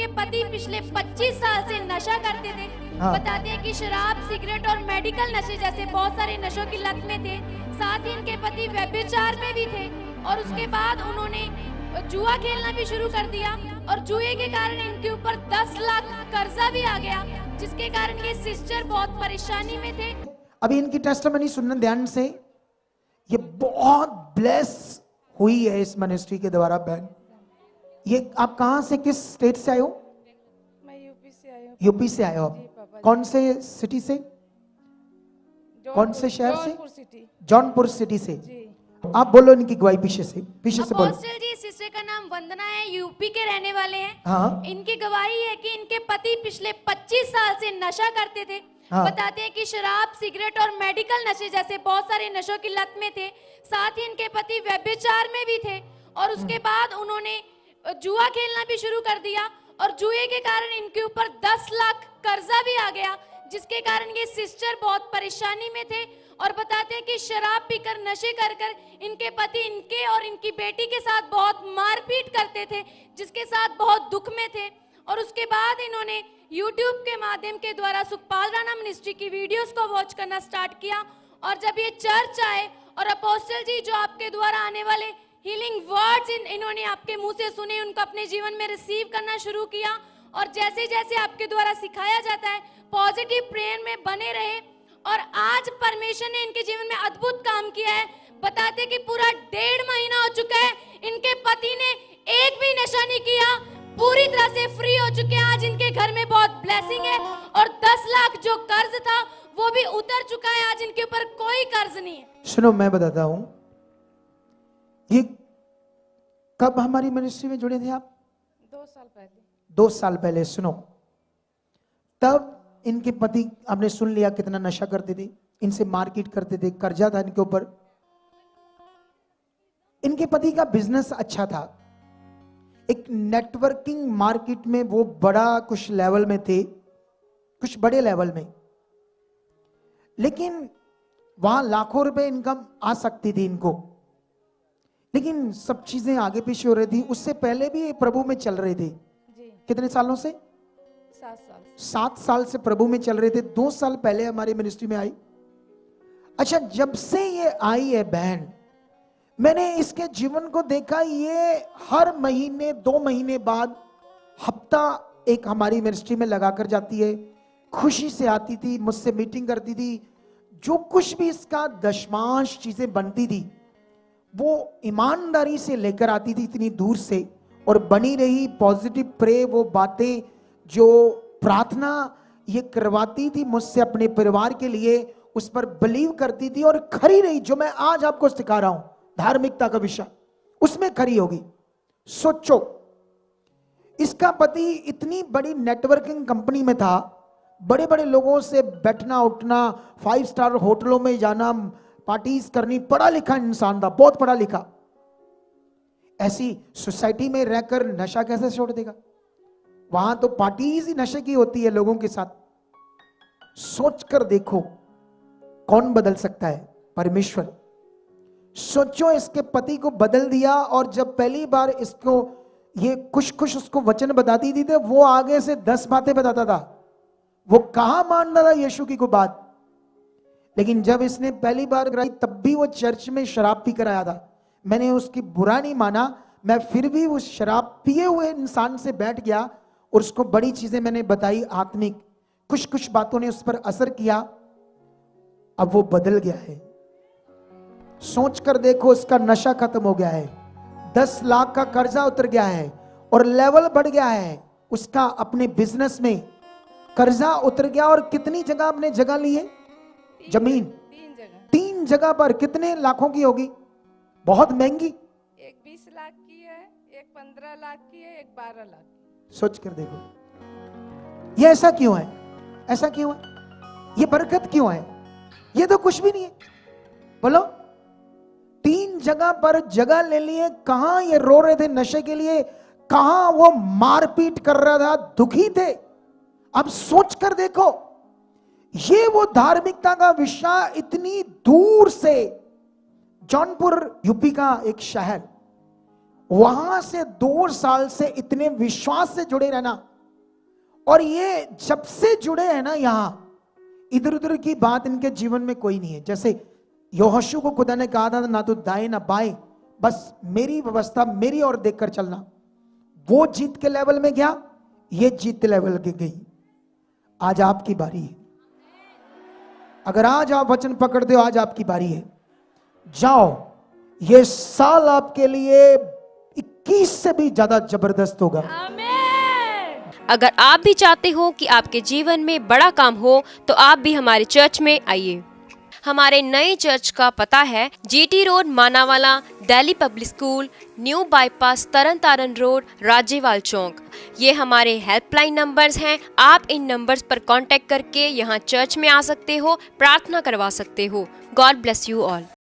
इनके पति पिछले 25 साल से नशा करते थे। बताते हैं कि शराब, सिगरेट और मेडिकल नशे जैसे बहुत सारे नशों की लत में थे। साथ ही इनके पति व्यभिचार में भी थे और उसके बाद उन्होंने जुआ खेलना भी शुरू कर दिया और जुए के कारण इनके ऊपर 10 लाख कर्जा भी आ गया, जिसके कारण ये सिस्टर बहुत परेशानी में थे। अभी इनकी टेस्टिमनी सुनना ध्यान से। ये बहुत ब्लेस हुई है इस मिनिस्ट्री के द्वारा। बहन, ये आप कहां से, किस स्टेट से आए हो? मैं यूपी से आई हूँ। यूपी से आए हो आप? कौन से सिटी से, कौन से शहर से? जौनपुर सिटी। जौनपुर सिटी से। जी। आप बोलो इनकी गवाही पीछे से बोलो। अपोस्टल जी, सिस्टर का नाम वंदना है, यूपी के रहने वाले हैं। हाँ। इनकी गवाही है कि इनके पति पिछले 25 साल से नशा करते थे। हाँ। बताते हैं कि शराब, सिगरेट और मेडिकल नशे जैसे बहुत सारे नशों की लत में थे। साथ ही इनके पति व्यभिचार में भी थे और उसके बाद उन्होंने जुआ खेलना भी शुरू कर दिया और जुए के कारण इनके ऊपर 10 लाख कर्जा भी आ गया, जिसके कारण ये सिस्टर बहुत परेशानी में थे। और बताते हैं कि शराब पीकर, नशे कर इनके पति इनके और इनकी बेटी के साथ बहुत मारपीट करते थे, जिसके साथ बहुत दुख में थे। और उसके बाद इन्होंने YouTube के माध्यम के द्वारा सुखपाल राणा मिनिस्ट्री की वीडियोस को वॉच करना स्टार्ट किया। और जब ये चर्च आए और अपोस्टल जी जो आपके द्वारा आने वाले हीलिंग वर्ड्स इन्होंने आपके मुंह से सुने, उनको अपने जीवन में रिसीव करना शुरू किया। और जैसे जैसे आपके द्वारा सिखाया जाता है, पॉजिटिव प्रेयर में बने रहे और आज परमेश्वर ने इनके जीवन में अद्भुत काम किया है। बताते कि पूरा 1.5 महीना हो चुका है, इनके पति ने एक भी नशा नहीं किया, पूरी तरह से फ्री हो चुके हैं। आज इनके घर में बहुत ब्लेसिंग है और 10 लाख जो कर्ज था वो भी उतर चुका है। आज इनके ऊपर कोई कर्ज नहीं है। सुनो, मैं बताता हूं, ये कब हमारी मिनिस्ट्री में जुड़े थे आप? 2 साल पहले। 2 साल पहले। सुनो, तब इनके पति, आपने सुन लिया कितना नशा करते थे, इनसे मारपीट करते थे, कर्जा था इनके ऊपर। इनके पति का बिजनेस अच्छा था, एक नेटवर्किंग मार्केट में वो बड़ा कुछ लेवल में थे, कुछ बड़े लेवल में, लेकिन वहां लाखों रुपए इनकम आ सकती थी इनको, लेकिन सब चीजें आगे पीछे हो रही थी। उससे पहले भी ये प्रभु में चल रहे थे। जी। कितने सालों से? 7 साल। 7 साल से प्रभु में चल रहे थे। 2 साल पहले हमारी मिनिस्ट्री में आई। अच्छा, जब से ये आई है बहन, मैंने इसके जीवन को देखा, ये हर महीने 2 महीने बाद हफ्ता एक हमारी मिनिस्ट्री में लगा कर जाती है। खुशी से आती थी, मुझसे मीटिंग करती थी। जो कुछ भी इसका दशमांश चीजें बनती थी वो ईमानदारी से लेकर आती थी इतनी दूर से, और बनी रही पॉजिटिव प्रे, वो बातें जो प्रार्थना ये करवाती थी मुझसे अपने परिवार के लिए, उस पर बिलीव करती थी और खरी रही। जो मैं आज आपको सिखा रहा हूं, धार्मिकता का विषय, उसमें खरी होगी। सोचो, इसका पति इतनी बड़ी नेटवर्किंग कंपनी में था, बड़े बड़े लोगों से बैठना उठना, 5 स्टार होटलों में जाना, पार्टीज करनी, पढ़ा लिखा इंसान था, बहुत पढ़ा लिखा। ऐसी सोसाइटी में रहकर नशा कैसे छोड़ देगा? वहां तो पार्टीज ही नशे की होती है लोगों के साथ। सोचकर देखो, कौन बदल सकता है? परमेश्वर। सोचो, इसके पति को बदल दिया, और जब पहली बार इसको ये कुछ उसको वचन बताती थी, तो वो आगे से 10 बातें बताता था। वो कहां मान रहा था यीशु की कोई बात। लेकिन जब इसने पहली बार कराई, तब भी वो चर्च में शराब पी कर आया था। मैंने उसकी बुरा नहीं माना, मैं फिर भी उस शराब पिए हुए इंसान से बैठ गया और उसको बड़ी चीजें मैंने बताई आत्मिक। कुछ बातों ने उस पर असर किया। अब वो बदल गया है। सोच कर देखो, उसका नशा खत्म हो गया है, 10 लाख का कर्जा उतर गया है और लेवल बढ़ गया है उसका। अपने बिजनेस में कर्जा उतर गया। और कितनी जगह आपने जगह ली है? जमीन 3 जगह पर। कितने लाखों की होगी? बहुत महंगी। एक 20 लाख की है, एक 15 लाख की है, एक 12 लाख। सोच कर देखो, ये ऐसा क्यों है? ऐसा क्यों है? ये बरकत क्यों है? ये तो कुछ भी नहीं है। बोलो, 3 जगह पर जगह ले लिए। कहां ये रो रहे थे नशे के लिए, कहां वो मारपीट कर रहा था, दुखी थे। अब सोच कर देखो, ये वो धार्मिकता का विषय, इतनी दूर से, जौनपुर यूपी का एक शहर, वहां से 2 साल से इतने विश्वास से जुड़े रहना। और ये जब से जुड़े हैं ना यहां, इधर उधर की बात इनके जीवन में कोई नहीं है। जैसे यहोशू को खुदा ने कहा था ना तो दाएं ना बाएं, बस मेरी व्यवस्था मेरी ओर देखकर चलना। वो जीत के लेवल में गया, ये जीत के लेवल के गई। आज आपकी बारी है। अगर आज आप वचन पकड़ते हो, आज आपकी बारी है। जाओ, ये साल आपके लिए 21 से भी ज्यादा जबरदस्त होगा। अगर आप भी चाहते हो कि आपके जीवन में बड़ा काम हो तो आप भी हमारे चर्च में आइए। हमारे नए चर्च का पता है GT road Manawala, Delhi public school, new bypass, Tarn Taran road, Rajewal Chowk. ये हमारे हेल्पलाइन नंबर्स हैं। आप इन नंबर्स पर कांटेक्ट करके यहाँ चर्च में आ सकते हो, प्रार्थना करवा सकते हो। God bless you all.